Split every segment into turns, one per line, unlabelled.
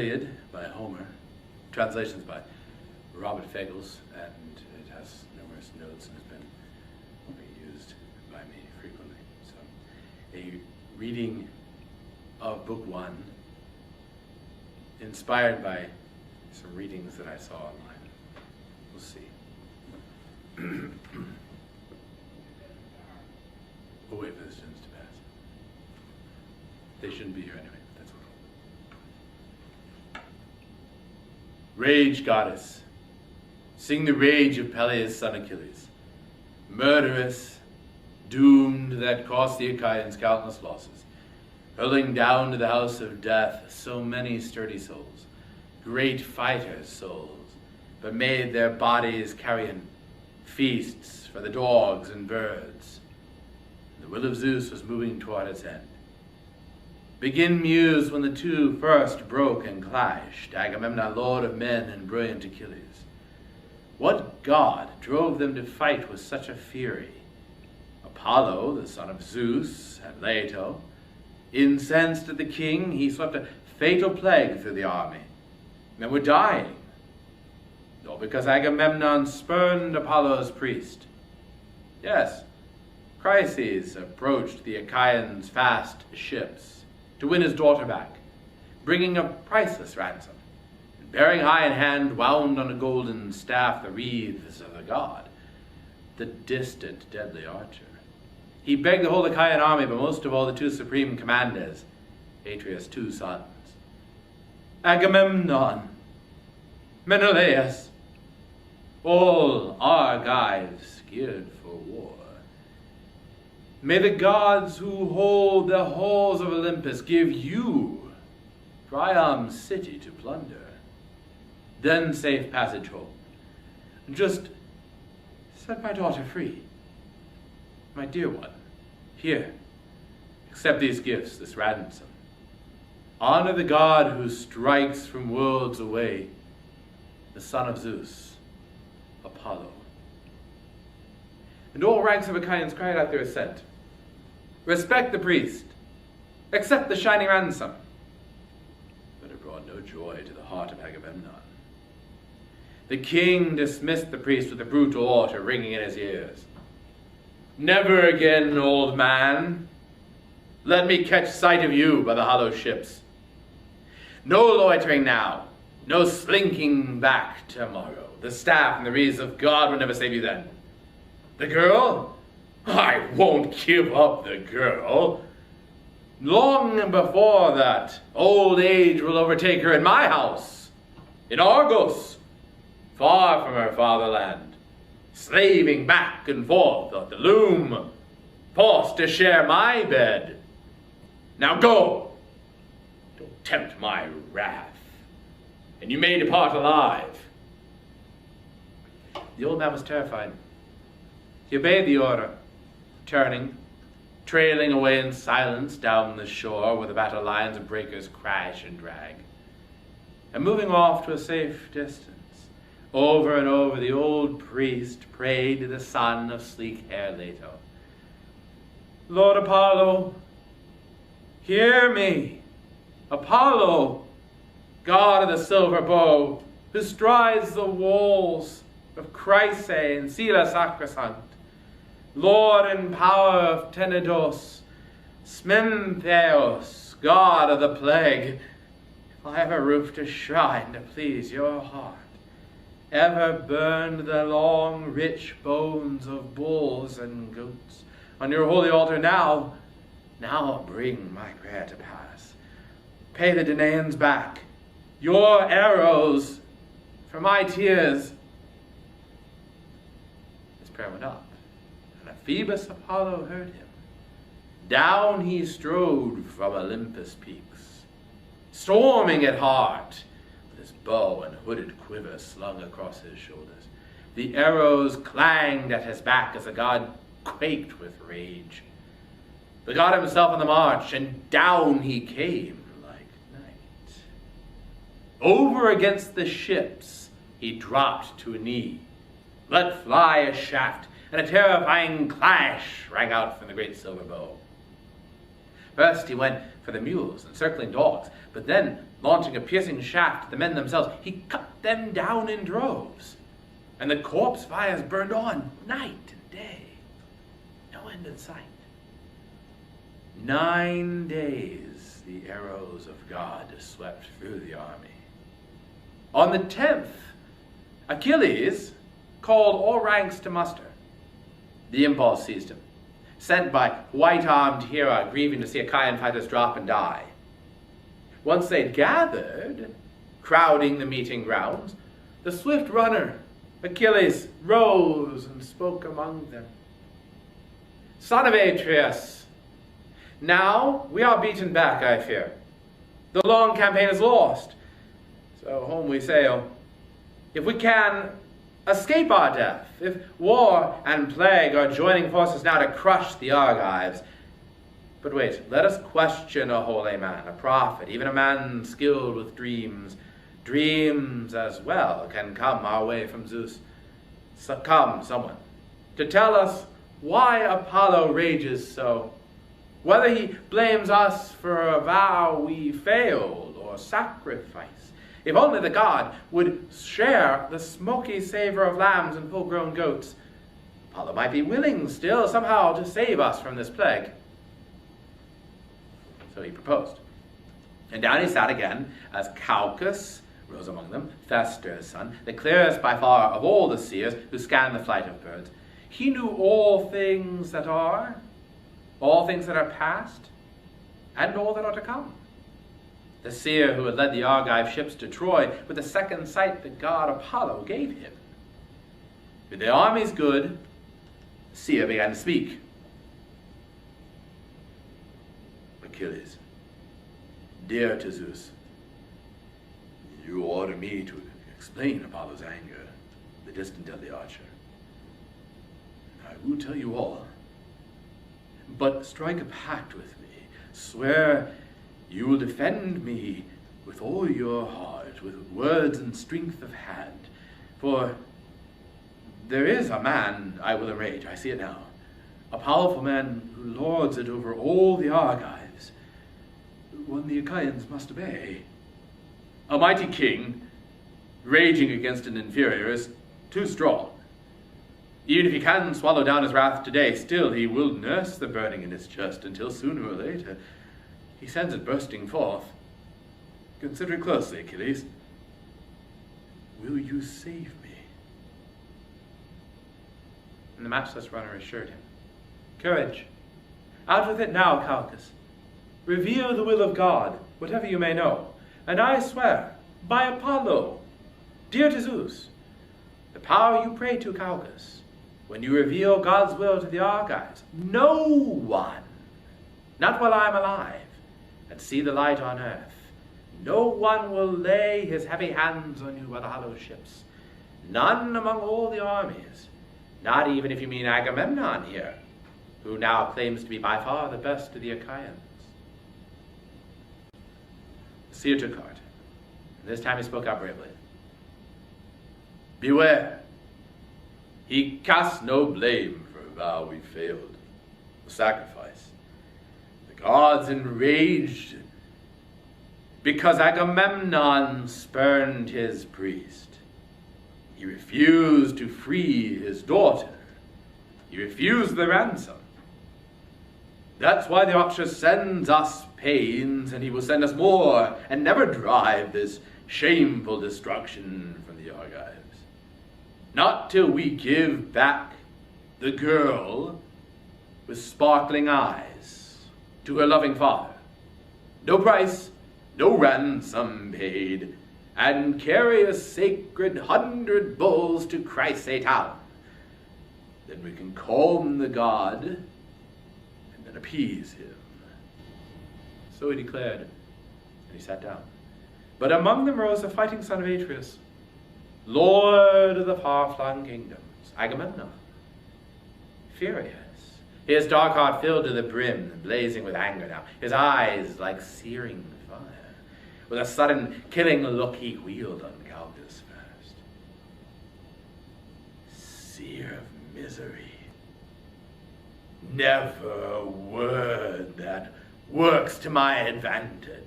Iliad by Homer, translations by Robert Fagle, and it has numerous notes and has been reused by me frequently. So, a reading of Book I, inspired by some readings that I saw online. We'll see. We'll wait for the students to pass. They shouldn't be here anyway. That's all. Rage goddess, sing the rage of Peleus' son Achilles, murderous, doomed that cost the Achaeans countless losses, hurling down to the house of death so many sturdy souls, great fighters' souls, but made their bodies carrion feasts for the dogs and birds. The will of Zeus was moving toward its end. Begin muse when the two first broke and clashed, Agamemnon, lord of men, and brilliant Achilles. What god drove them to fight with such a fury? Apollo, the son of Zeus, and Leto. Incensed at the king, he swept a fatal plague through the army. Men were dying, all because Agamemnon spurned Apollo's priest. Yes, Chryses approached the Achaeans' fast ships to win his daughter back, bringing a priceless ransom, and bearing high in hand, wound on a golden staff, the wreaths of the god, the distant deadly archer. He begged the whole Achaean army, but most of all the two supreme commanders, Atreus' two sons, Agamemnon, Menelaus, all Argives geared for war. May the gods who hold the halls of Olympus give you Priam's city to plunder, then safe passage home. Just set my daughter free. My dear one, here, accept these gifts, this ransom. Honor the god who strikes from worlds away, the son of Zeus, Apollo. And all ranks of Achaeans cried out their assent. Respect the priest. Accept the shining ransom. But it brought no joy to the heart of Agamemnon. The king dismissed the priest with a brutal order ringing in his ears. Never again, old man. Let me catch sight of you by the hollow ships. No loitering now. No slinking back tomorrow. The staff and the wreaths of God will never save you then. The girl? I won't give up the girl. Long before that, old age will overtake her in my house, in Argos, far from her fatherland, slaving back and forth at the loom, forced to share my bed. Now go. Don't tempt my wrath, and you may depart alive. The old man was terrified. He obeyed the order, turning, trailing away in silence down the shore where the battle lines of breakers crash and drag, and moving off to a safe distance. Over and over the old priest prayed to the son of sleek-haired Leto. Lord Apollo, hear me. Apollo, god of the silver bow, who strides the walls of Chrysae and Sela Sacrosanct, Lord and power of Tenedos, Smentheos, god of the plague, if I ever roofed a shrine to please your heart, ever burned the long, rich bones of bulls and goats on your holy altar, now bring my prayer to pass. Pay the Danaans back, your arrows for my tears. His prayer went up. Phoebus Apollo heard him. Down he strode from Olympus peaks, storming at heart, with his bow and hooded quiver slung across his shoulders. The arrows clanged at his back as the god quaked with rage. The god himself on the march, and down he came like night. Over against the ships he dropped to a knee, let fly a shaft, and a terrifying clash rang out from the great silver bow. First he went for for the mules and circling dogs, but then, launching a piercing shaft at the men themselves, he cut them down in droves. And the corpse fires burned on night and day. No end in sight. 9 days the arrows of God swept through the army. On the 10th, Achilles called all ranks to muster. The impulse seized him, sent by white-armed Hera, grieving to see Achaean fighters drop and die. Once they'd gathered, crowding the meeting grounds, the swift runner, Achilles, rose and spoke among them. Son of Atreus, now we are beaten back, I fear. The long campaign is lost, so home we sail. If we can, escape our death, if war and plague are joining forces now to crush the Argives. But wait, let us question a holy man, a prophet, even a man skilled with dreams. Dreams as well can come our way from Zeus. So come, someone, to tell us why Apollo rages so, whether he blames us for a vow we failed or sacrifice. If only the god would share the smoky savor of lambs and full-grown goats, Apollo might be willing still somehow to save us from this plague. So he proposed. And down he sat again, as Calchas rose among them, Thestor's son, the clearest by far of all the seers who scan the flight of birds. He knew all things that are past, and all that are to come. The seer who had led the Argive ships to Troy with the second sight that god Apollo gave him. With the armies good, the seer began to speak. Achilles, dear to Zeus, you order me to explain Apollo's anger, the distant deadly archer. I will tell you all, but strike a pact with me. Swear you will defend me with all your heart, with words and strength of hand. For there is a man I will enrage, I see it now, a powerful man who lords it over all the Argives, one the Achaeans must obey. A mighty king, raging against an inferior, is too strong. Even if he can swallow down his wrath today, still he will nurse the burning in his chest until sooner or later he sends it bursting forth. Consider it closely, Achilles. Will you save me? And the matchless runner assured him, Courage! Out with it now, Calchas. Reveal the will of God, whatever you may know. And I swear, by Apollo, dear to Zeus, the power you pray to, Calchas, when you reveal God's will to the Argives, no one, not while I am alive, and see the light on earth, no one will lay his heavy hands on you by the hollow ships. None among all the armies, not even if you mean Agamemnon here, who now claims to be by far the best of the Achaeans. The seer took heart, and this time he spoke out bravely. Beware! He casts no blame for a vow we failed, a sacrifice. The gods enraged because Agamemnon spurned his priest. He refused to free his daughter. He refused the ransom. That's why the archer sends us pains, and he will send us more, and never drive this shameful destruction from the Argives. Not till we give back the girl with sparkling eyes to her loving father. No price, no ransom paid, and carry a sacred 100 bulls to Chrysae town. Then we can calm the god and then appease him. So he declared, and he sat down. But among them rose the fighting son of Atreus, lord of the far-flung kingdoms, Agamemnon, furious, his dark heart filled to the brim, blazing with anger now, his eyes like searing fire. With a sudden killing look, he wheeled on Calchas first. Seer of misery, never a word that works to my advantage.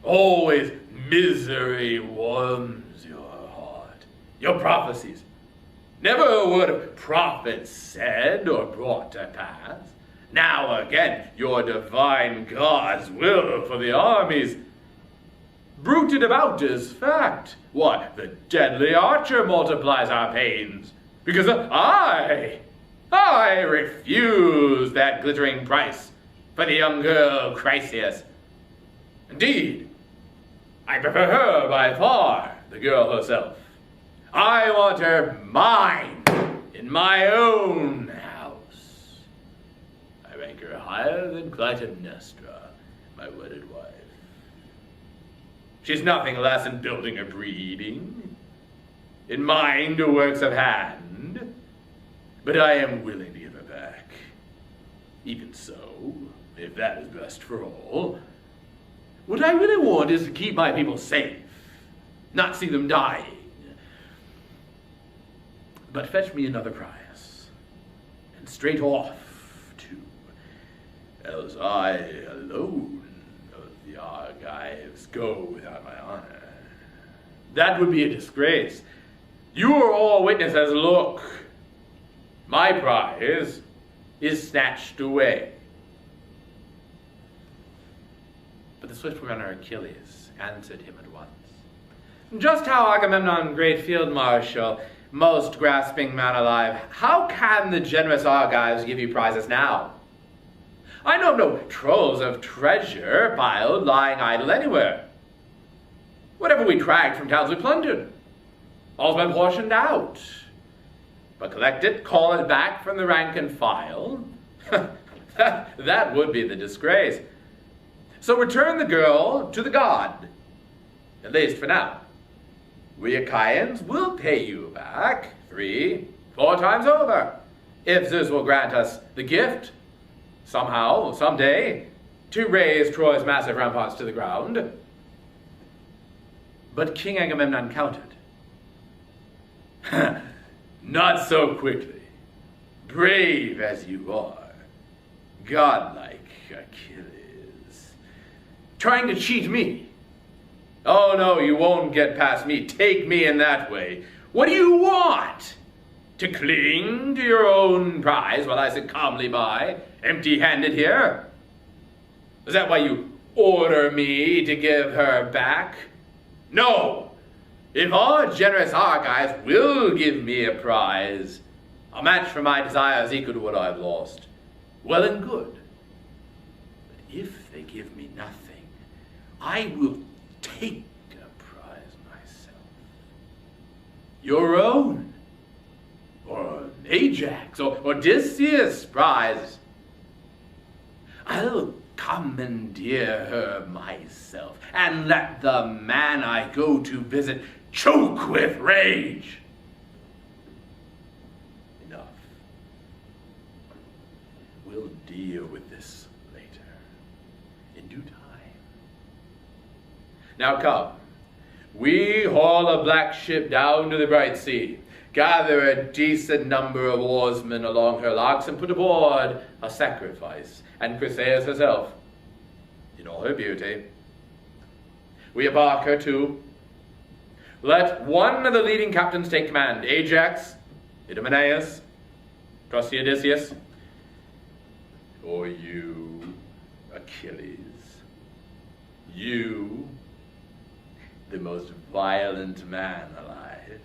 Always misery warms your heart. Your prophecies, never a word of profit said or brought to pass. Now again, your divine God's will for the armies, bruited about as fact. What, the deadly archer multiplies our pains, because I refuse that glittering price for the young girl Chryseis. Indeed, I prefer her by far, the girl herself. I want her mine, in my own house. I rank her higher than Clytemnestra, my wedded wife. She's nothing less in building or breeding, in mind or works of hand, but I am willing to give her back. Even so, if that is best for all, what I really want is to keep my people safe, not see them dying. But fetch me another prize, and straight off too, else I alone of the Argives go without my honor. That would be a disgrace. You are all witnesses. Look, my prize is snatched away. But the swift runner Achilles answered him at once. Just how, Agamemnon, great field marshal, most grasping man alive, how can the generous Argives give you prizes now? I know no troves of treasure piled, lying idle anywhere. Whatever we dragged from towns we plundered. All's been portioned out. But collect it, call it back from the rank and file. that would be the disgrace. So return the girl to the god, at least for now. We Achaeans will pay you back 3, 4 times over, if Zeus will grant us the gift, somehow, someday, to raise Troy's massive ramparts to the ground. But King Agamemnon countered. Not so quickly. Brave as you are, godlike Achilles, trying to cheat me. Oh no, you won't get past me. Take me in that way. What do you want? To cling to your own prize while I sit calmly by, empty-handed here? Is that why you order me to give her back? No! If our generous Argives will give me a prize, a match for my desires equal to what I've lost, well and good. But if they give me nothing, I will take a prize myself. Your own, or Ajax, or Odysseus' prize. I'll commandeer her myself, and let the man I go to visit choke with rage. Enough. We'll deal with this later, in due time. Now come, we haul a black ship down to the bright sea, gather a decent number of oarsmen along her locks, and put aboard a sacrifice, and Chryseis herself, in all her beauty. We embark her too. Let one of the leading captains take command. Ajax, Idomeneus, trusty Odysseus, or you, Achilles, you, the most violent man alive.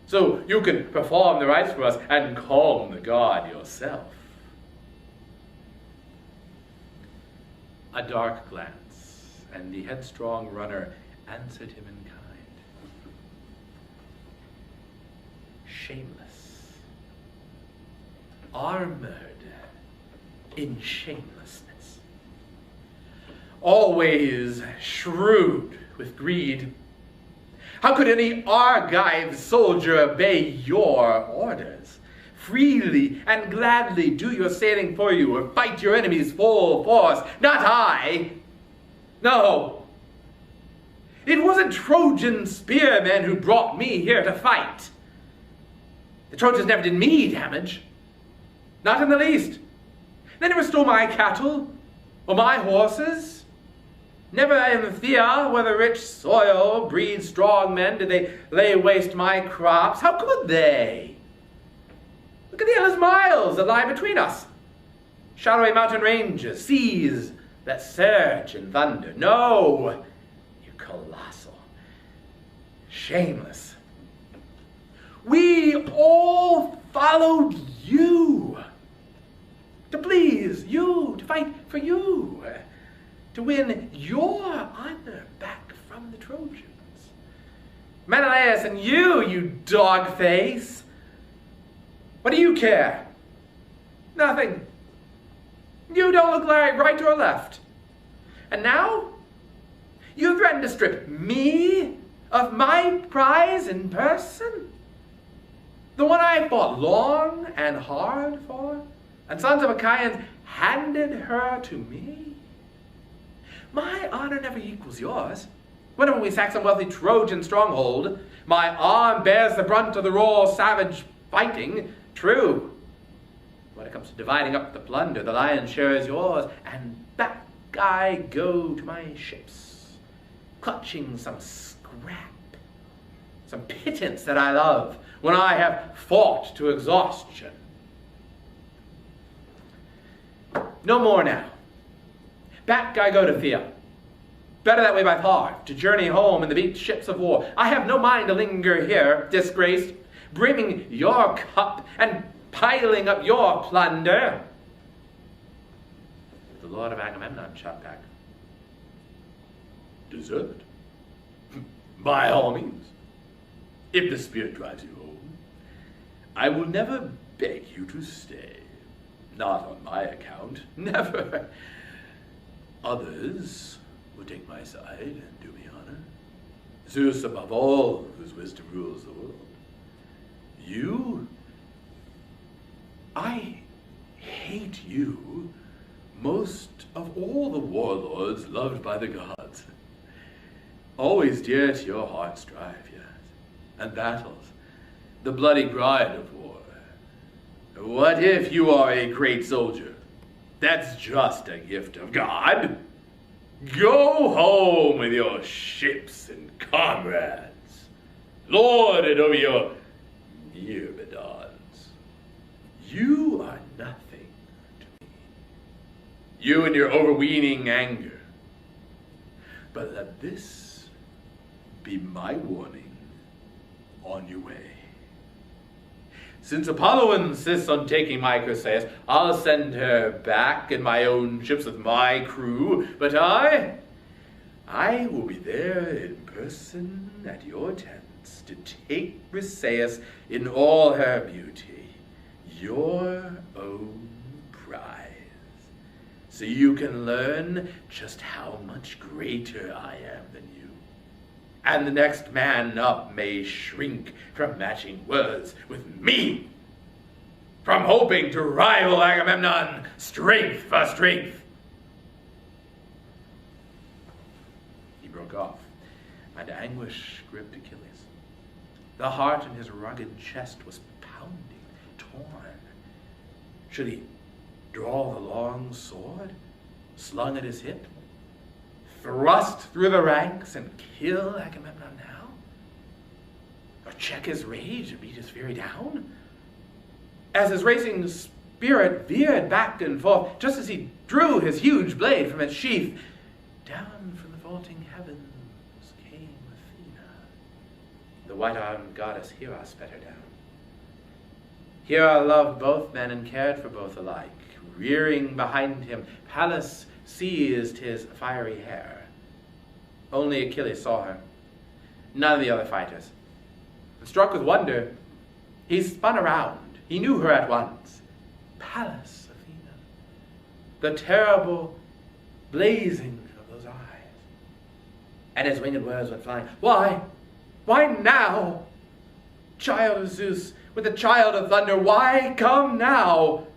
So you can perform the rites for us and calm the god yourself. A dark glance, and the headstrong runner answered him in kind. Shameless, armored in shamelessness, always shrewd with greed. How could any Argive soldier obey your orders? Freely and gladly do your sailing for you, or fight your enemies full force. Not I. No. It wasn't Trojan spearmen who brought me here to fight. The Trojans never did me damage. Not in the least. They never stole my cattle or my horses. Never in Thea, where the rich soil breeds strong men, did they lay waste my crops. How could they? Look at the endless miles that lie between us. Shadowy mountain ranges, seas that surge and thunder. No, you colossal, shameless. We all followed you. To please you, to fight for you, to win your honor back from the Trojans. Menelaus and you dog face. What do you care? Nothing. You don't look like right or left. And now, you threaten to strip me of my prize in person? The one I fought long and hard for, and sons of Achaeans handed her to me? My honor never equals yours. Whenever we sack some wealthy Trojan stronghold, my arm bears the brunt of the raw savage fighting. True. When it comes to dividing up the plunder, the lion's share is yours, and back I go to my ships, clutching some scrap, some pittance that I love, when I have fought to exhaustion. No more now. Back I go to Thea. Better that way by far, to journey home in the beaked ships of war. I have no mind to linger here, disgraced, brimming your cup and piling up your plunder. The Lord of Agamemnon shot back. Desert? By all means. If the spirit drives you home, I will never beg you to stay. Not on my account, never. Others will take my side and do me honor. Zeus above all, whose wisdom rules the world. You, I hate you most of all the warlords loved by the gods. Always dear to your heart strife, yes, and battles, the bloody grind of war. What if you are a great soldier? That's just a gift of God. Go home with your ships and comrades. Lord it over your myrmidons. You are nothing to me. You and your overweening anger. But let this be my warning on your way. Since Apollo insists on taking my Chryseis, I'll send her back in my own ships with my crew, but I will be there in person at your tents to take Chryseis in all her beauty, your own prize, so you can learn just how much greater I am than you. And the next man up may shrink from matching words with me, from hoping to rival Agamemnon strength for strength. He broke off, and anguish gripped Achilles. The heart in his rugged chest was pounding, torn. Should he draw the long sword slung at his hip, thrust through the ranks and kill Agamemnon now? Or check his rage and beat his fury down? As his racing spirit veered back and forth, just as he drew his huge blade from its sheath, down from the vaulting heavens came Athena. The white-armed goddess Hera sped her down. Hera loved both men and cared for both alike. Rearing behind him, Pallas seized his fiery hair. Only Achilles saw her, none of the other fighters. And struck with wonder, he spun around. He knew her at once. Pallas Athena. The terrible blazing of those eyes. And his winged words went flying. Why? Why now? Child of Zeus, with the child of thunder, why come now?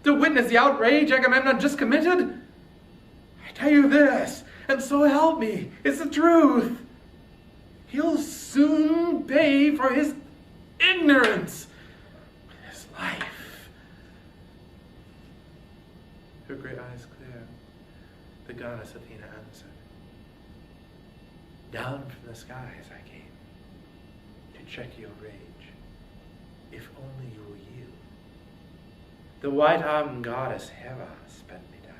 To witness the outrage Agamemnon just committed? I tell you this, and so help me, it's the truth. He'll soon pay for his ignorance with his life. Her grey eyes clear, the goddess Athena answered. Down from the skies I came, to check your rage, if only you will yield. The white-armed goddess Hera sped me down.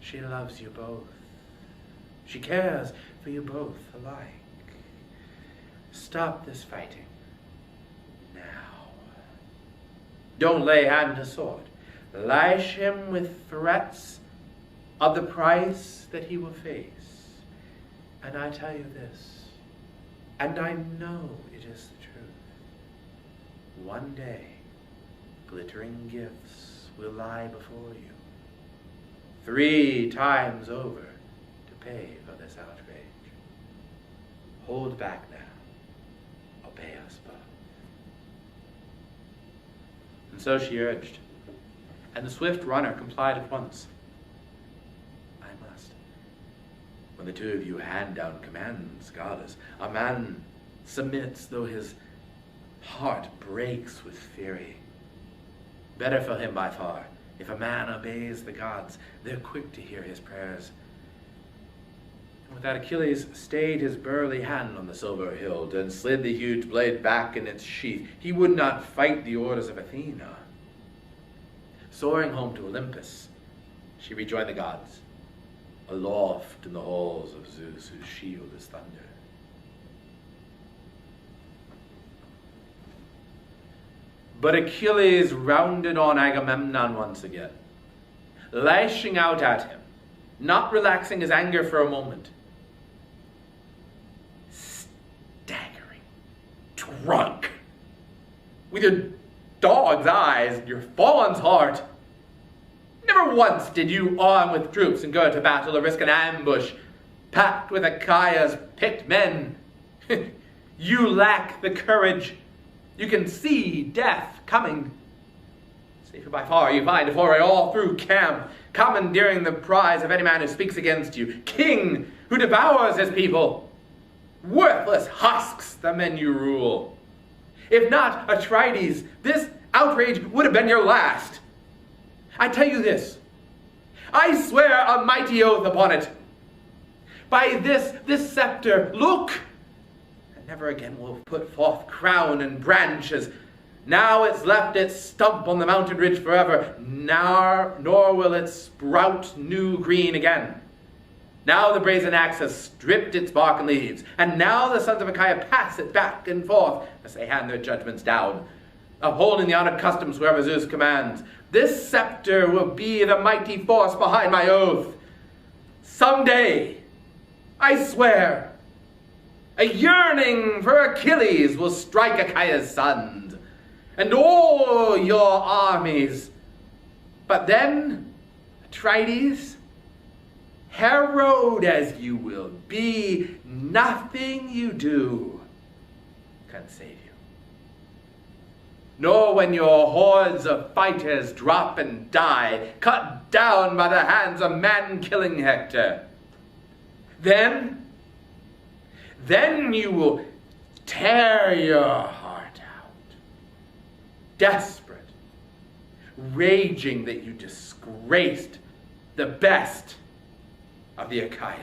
She loves you both. She cares for you both alike. Stop this fighting now. Don't lay hand to sword. Lash him with threats of the price that he will face. And I tell you this, and I know it is the truth. One day, glittering gifts will lie before you, 3 times over to pay for this outrage. Hold back now. Obey us both. And so she urged, and the swift runner complied at once. I must. When the two of you hand down commands, goddess, a man submits though his heart breaks with fury. Better for him by far, if a man obeys the gods, they're quick to hear his prayers. And with that Achilles stayed his burly hand on the silver hilt and slid the huge blade back in its sheath. He would not fight the orders of Athena. Soaring home to Olympus, she rejoined the gods, aloft in the halls of Zeus, whose shield is thunder. But Achilles rounded on Agamemnon once again, lashing out at him, not relaxing his anger for a moment. Staggering, drunk, with your dog's eyes, your fawn's heart. Never once did you arm with troops and go to battle or risk an ambush, packed with Achaea's picked men. You lack the courage. You can see death coming. Safer by far you find to foray all through camp, commandeering the prize of any man who speaks against you, king who devours his people. Worthless husks, the men you rule. If not Atrides, this outrage would have been your last. I tell you this, I swear a mighty oath upon it. By this scepter, look, and never again will put forth crown and branches. Now it's left its stump on the mountain ridge forever, nor will it sprout new green again. Now the brazen axe has stripped its bark and leaves, and now the sons of Achaia pass it back and forth as they hand their judgments down, upholding the honored customs wherever Zeus commands. This scepter will be the mighty force behind my oath. Someday, I swear, a yearning for Achilles will strike Achaea's sons, and all your armies. But then, Atrides, harrowed as you will be, nothing you do can save you. Nor when your hordes of fighters drop and die, cut down by the hands of man-killing Hector. Then you will tear your heart out, desperate, raging that you disgraced the best of the Achaeans.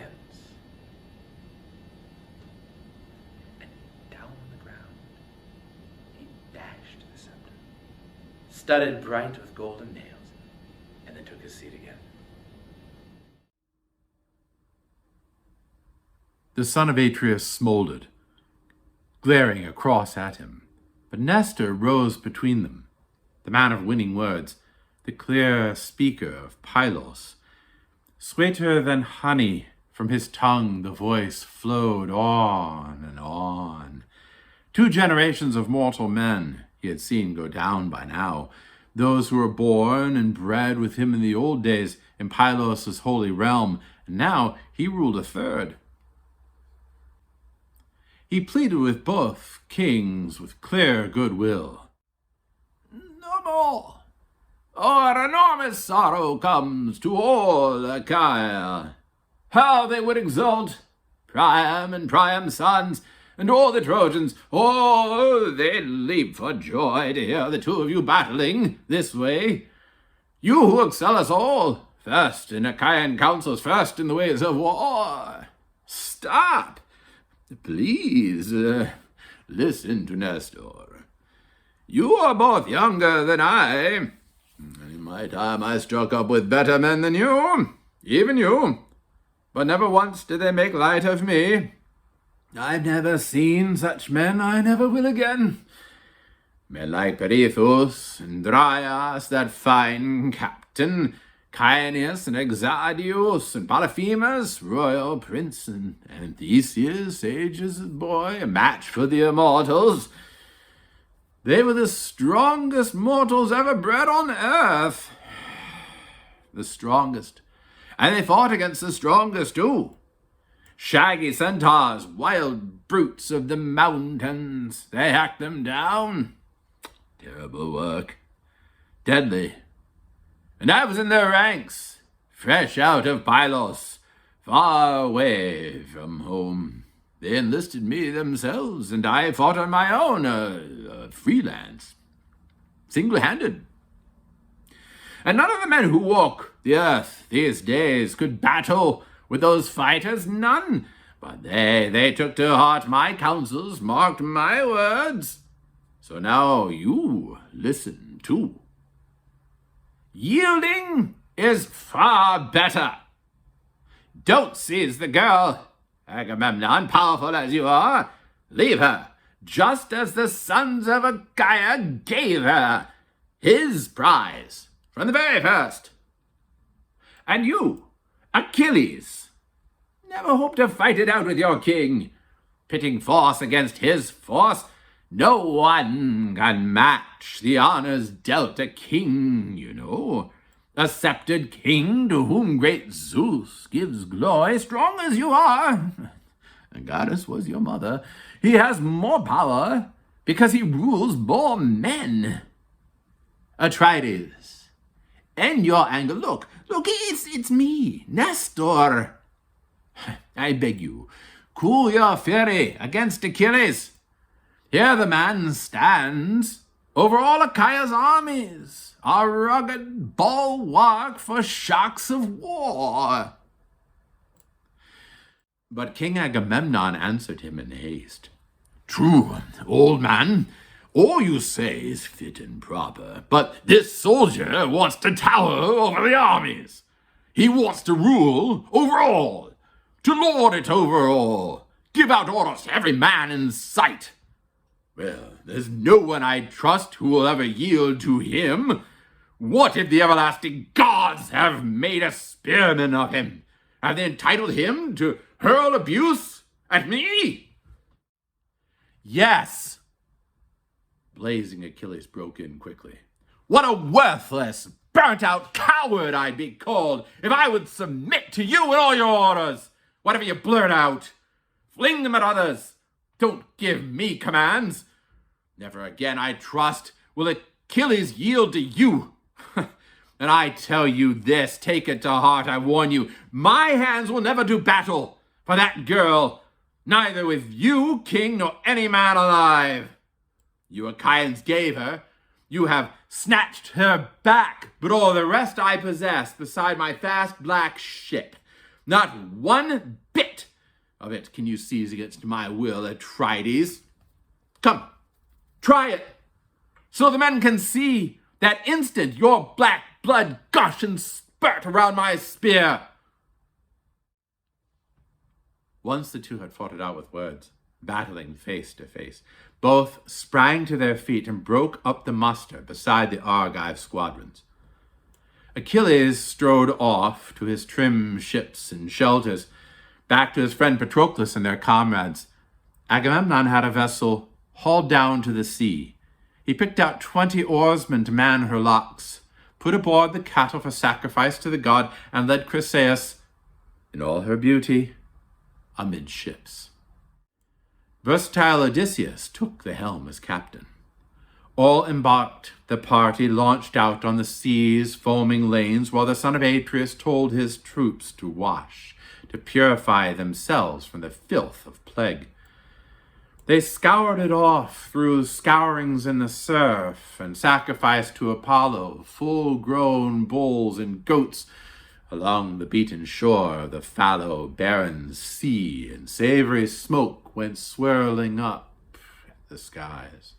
And down on the ground, he dashed the scepter, studded bright with golden nails, and then took his seat again. The son of Atreus smoldered, glaring across at him, but Nestor rose between them, the man of winning words, the clear speaker of Pylos. Sweeter than honey from his tongue the voice flowed on and on. 2 generations of mortal men he had seen go down by now, those who were born and bred with him in the old days in Pylos' holy realm, and now he ruled a 3rd. He pleaded with both kings with clear goodwill. No more, or enormous sorrow comes to all Achaia. How they would exult, Priam and Priam's sons, and all the Trojans. Oh, they'd leap for joy to hear the 2 of you battling this way.
You who excel us all, first in Achaean councils, first in the ways of war. Stop! Please, listen to Nestor. You are both younger than I. In my time I struck up with better men than you, even you. But never once did they make light of me. I've never seen such men, I never will again. Men like Perithous and Dryas, that fine captain, Caeneus and Exadius and Polyphemus, royal prince, and Theseus, sage as a boy, a match for the immortals. They were the strongest mortals ever bred on earth. The strongest. And they fought against the strongest, too. Shaggy centaurs, wild brutes of the mountains. They hacked them down. Terrible work. Deadly. And I was in their ranks, fresh out of Pylos, far away from home. They enlisted me themselves, and I fought on my own, freelance, single-handed. And none of the men who walk the earth these days could battle with those fighters, none. But they took to heart my counsels, marked my words. So now you listen too. Yielding is far better. Don't seize the girl, Agamemnon, powerful as you are. Leave her, just as the sons of Achaia gave her, his prize, from the very first. And you, Achilles, never hope to fight it out with your king, pitting force against his force. No one can match the honors dealt a king, you know, a sceptered king to whom great Zeus gives glory, strong as you are. The goddess was your mother. He has more power because he rules more men. Atrides, end your anger. Look, it's me, Nestor. I beg you, cool your fury against Achilles. Here the man stands over all Achaia's armies, a rugged bulwark for shocks of war. But King Agamemnon answered him in haste. True, old man, all you say is fit and proper, but this soldier wants to tower over the armies. He wants to rule over all, to lord it over all, give out orders to every man in sight. Well, there's no one I trust who will ever yield to him. What if the everlasting gods have made a spearman of him? Have they entitled him to hurl abuse at me? Yes. Blazing Achilles broke in quickly. What a worthless, burnt-out coward I'd be called if I would submit to you and all your orders. Whatever you blurt out, fling them at others. Don't give me commands. Never again, I trust, will Achilles yield to you. And I tell you this, take it to heart, I warn you, my hands will never do battle for that girl, neither with you, king, nor any man alive. You Achaeans gave her, you have snatched her back, but all the rest I possess beside my fast black ship. Not one bit of it can you seize against my will, Atrides. Come, try it, so the men can see that instant your black blood gush and spurt around my spear. Once the two had fought it out with words, battling face to face, both sprang to their feet and broke up the muster beside the Argive squadrons. Achilles strode off to his trim ships and shelters, back to his friend Patroclus and their comrades. Agamemnon had a vessel hauled down to the sea. He picked out 20 oarsmen to man her locks, put aboard the cattle for sacrifice to the god, and led Chryseis, in all her beauty, amidships. Versatile Odysseus took the helm as captain. All embarked, the party launched out on the sea's foaming lanes, while the son of Atreus told his troops to wash, to purify themselves from the filth of plague. They scoured it off through scourings in the surf and sacrificed to Apollo full-grown bulls and goats along the beaten shore of the fallow, barren sea, and savory smoke went swirling up the skies.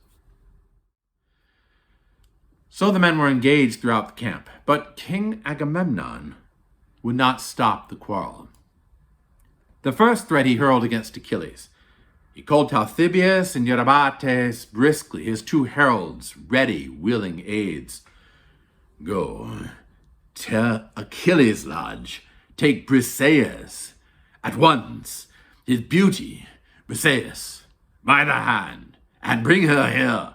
So the men were engaged throughout the camp, but King Agamemnon would not stop the quarrel. The first threat he hurled against Achilles. He called Talthybius and Eurybates briskly, his two heralds, ready, willing aids. Go, tell Achilles' lodge, take Briseis at once, his beauty, Briseis, by the hand, and bring her here.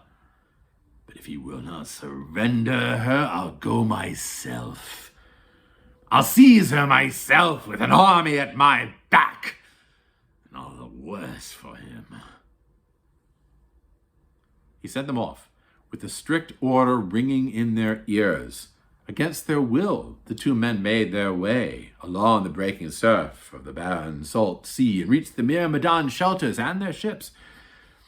But if he will not surrender her, I'll go myself. I'll seize her myself with an army at my back, and all the worse for him. He sent them off, with the strict order ringing in their ears. Against their will, the two men made their way along the breaking surf of the barren salt sea and reached the Myrmidon shelters and their ships.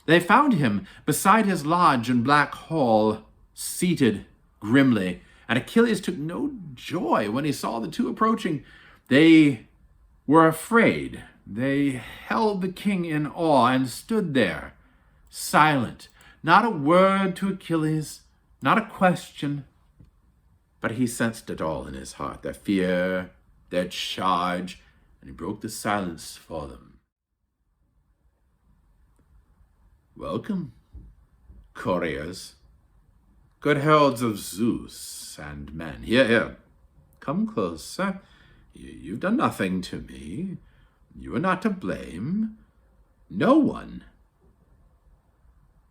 They found him beside his lodge in Black Hall, seated grimly, and Achilles took no joy when he saw the two approaching. They were afraid. They held the king in awe and stood there, silent, not a word to Achilles, not a question. But he sensed it all in his heart, their fear, their charge, and he broke the silence for them. Welcome, couriers, good heralds of Zeus and men. Here, come closer. You've done nothing to me. You are not to blame. No one.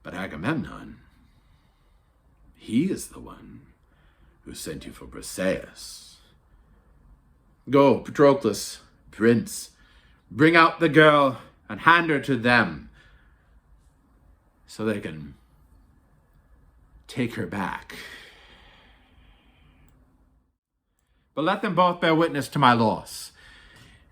But Agamemnon, he is the one who sent you for Briseis. Go, Patroclus, prince, bring out the girl and hand her to them so they can take her back. But let them both bear witness to my loss.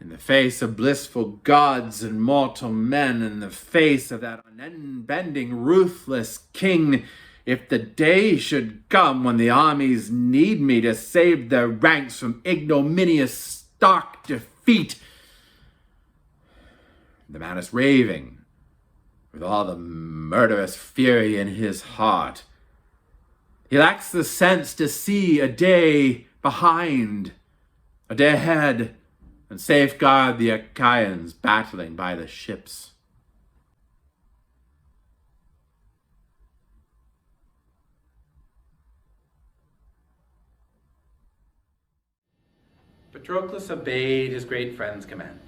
In the face of blissful gods and mortal men, in the face of that unbending, ruthless king, if the day should come when the armies need me to save their ranks from ignominious, stark defeat, the man is raving with all the murderous fury in his heart. He lacks the sense to see a day behind, a day ahead, and safeguard the Achaeans battling by the ships.
Patroclus obeyed his great friend's command.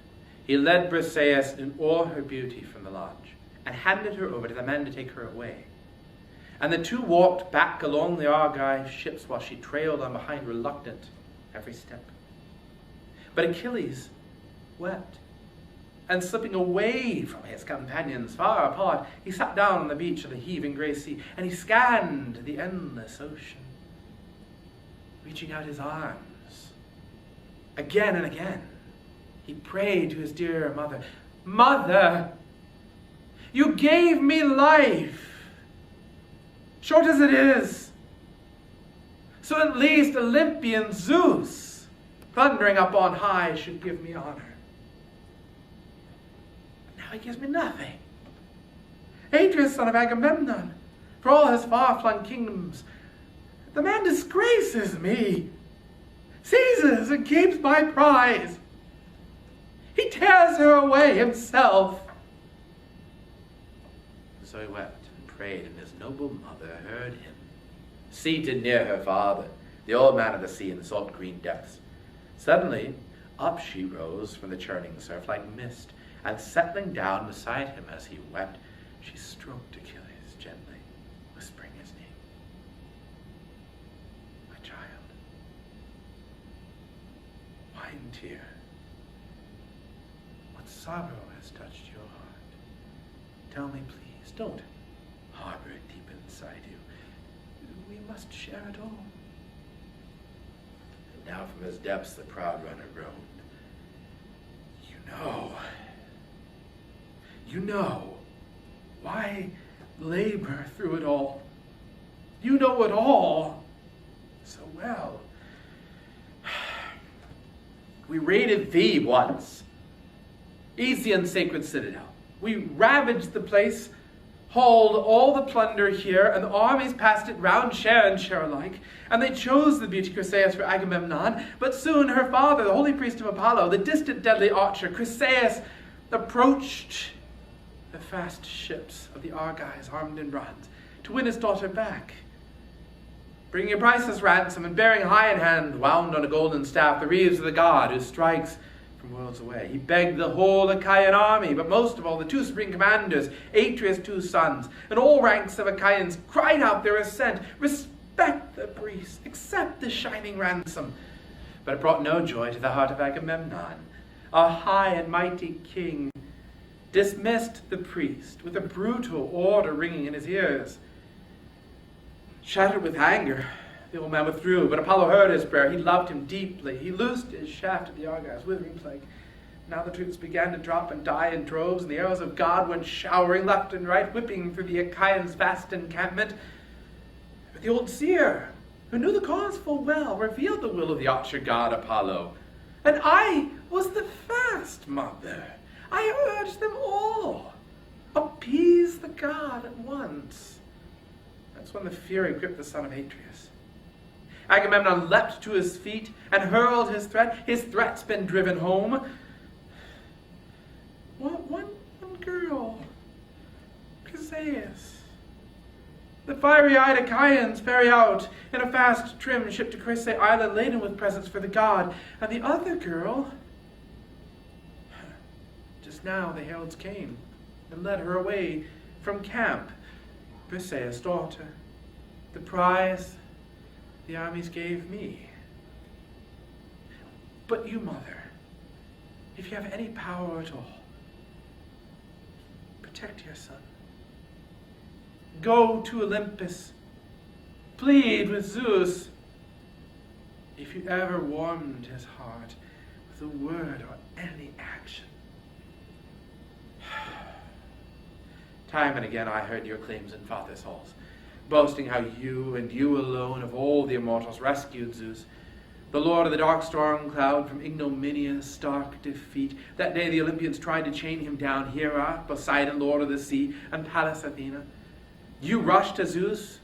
He led Briseis in all her beauty from the lodge, and handed her over to the men to take her away. And the two walked back along the Argive ships while she trailed on behind, reluctant every step. But Achilles wept, and slipping away from his companions far apart, he sat down on the beach of the heaving grey sea, and he scanned the endless ocean, reaching out his arms. Again and again, he prayed to his dear mother, "Mother, you gave me life, short as it is, so at least Olympian Zeus, thundering up on high, should give me honor. But now he gives me nothing. Atreus, son of Agamemnon, for all his far-flung kingdoms, the man disgraces me, seizes and keeps my prize. He tears her away himself." So he wept and prayed, and his noble mother heard him. Seated near her father, the old man of the sea in the salt green depths. Suddenly, up she rose from the churning surf like mist, and settling down beside him as he wept, she stroked Achilles gently, whispering his name. "My child, wine tear, what sorrow has touched your heart? Tell me, please, don't harbor it deep inside you. We must share it all." And now from his depths the proud runner groaned. You know Why labor through it all? You know it all so well. We raided thee once, Aesian sacred citadel. We ravaged the place, hauled all the plunder here, and the armies passed it round share and share alike. And they chose the beauty Chryseis for Agamemnon. But soon her father, the holy priest of Apollo, the distant deadly archer, Chryseis, approached the fast ships of the Argives armed in bronze to win his daughter back. Bringing a priceless ransom and bearing high in hand, wound on a golden staff, the wreaths of the god who strikes from worlds away. He begged the whole Achaean army, but most of all the two supreme commanders, Atreus' two sons, and all ranks of Achaeans cried out their assent. Respect the priest, accept the shining ransom. But it brought no joy to the heart of Agamemnon. Our high and mighty king dismissed the priest with a brutal order ringing in his ears. Shattered with anger, the old man withdrew, but Apollo heard his prayer. He loved him deeply. He loosed his shaft at the Argives, withering plague. Now the troops began to drop and die in droves, and the arrows of God went showering left and right, whipping through the Achaeans' vast encampment. But the old seer, who knew the cause full well, revealed the will of the archer god Apollo. And I was the fast mother. I urged them all. Appease the god at once. That's when the fury gripped the son of Atreus. Agamemnon leapt to his feet and hurled his threat. His threat's been driven home. One girl, Chryseis. The fiery-eyed Achaeans ferry out in a fast, trim ship to Chrysae Island laden with presents for the god. And the other girl, just now the heralds came and led her away from camp. Chryseis' daughter, the prize the armies gave me. But you, mother, if you have any power at all, protect your son. Go to Olympus. Plead with Zeus. If you ever warmed his heart with a word or any action. Time and again I heard your claims in father's halls, boasting how you and you alone of all the immortals rescued Zeus, the lord of the dark storm cloud, from ignominious stark defeat. That day the Olympians tried to chain him down, Hera, Poseidon, lord of the sea, and Pallas Athena. You rushed to Zeus,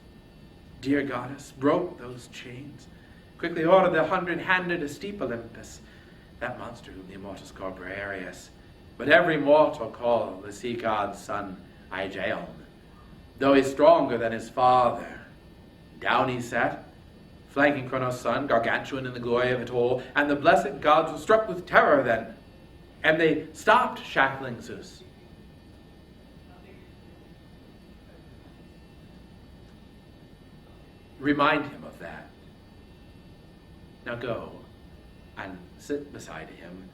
dear goddess, broke those chains, quickly ordered the 100-handed to steep Olympus, that monster whom the immortals call Briareus, but every mortal call the sea god's son Aegeon, though he's stronger than his father. Down he sat, flanking Cronos' son, gargantuan in the glory of it all, and the blessed gods were struck with terror then, and they stopped shackling Zeus. Remind him of that. Now go and sit beside him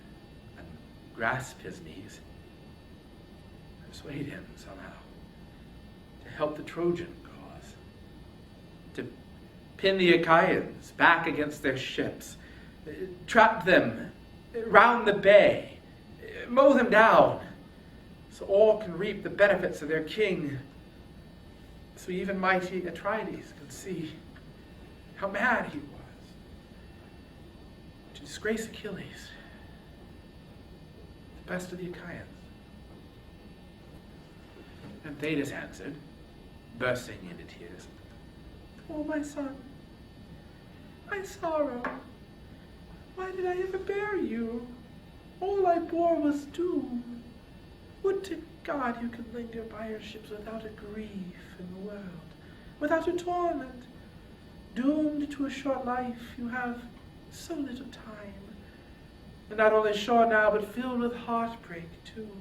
and grasp his knees. Persuade him somehow to help the Trojan cause, to pin the Achaeans back against their ships, trap them round the bay, mow them down, so all can reap the benefits of their king, so even mighty Atrides could see how mad he was to disgrace Achilles, the best of the Achaeans. And Thetis answered, bursting into tears, "Oh, my son, my sorrow. Why did I ever bear you? All I bore was doom. Would to God you could linger by your ships without a grief in the world, without a torment. Doomed to a short life, you have so little time. And not only short now, but filled with heartbreak too,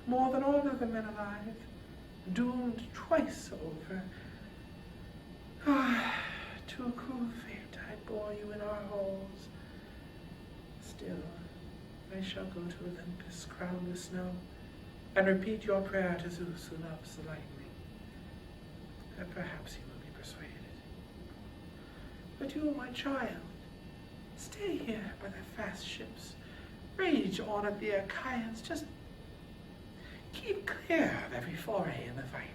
more than all other men alive. Doomed twice over. Ah, to a cruel fate I bore you in our halls. Still, I shall go to Olympus, crowned with snow, and repeat your prayer to Zeus, who loves the lightning, and perhaps he will be persuaded. But you, my child, stay here by the fast ships. Rage on at the Achaeans, just
keep clear of every foray in the fighting.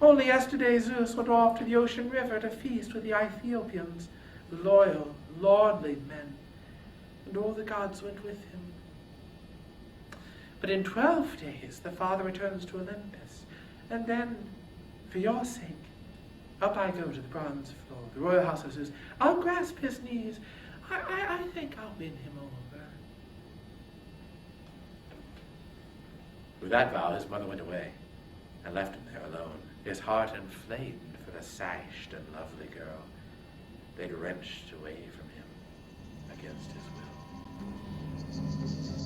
Only yesterday Zeus went off to the ocean river to feast with the Ethiopians, loyal, lordly men, and all the gods went with him. But in 12 days the father returns to Olympus, and then, for your sake, up I go to the bronze floor, the royal house of Zeus. I'll grasp his knees. I think I'll win him over.
With that vow, his mother went away and left him there alone, his heart inflamed for the sashed and lovely girl they'd wrenched away from him against his will.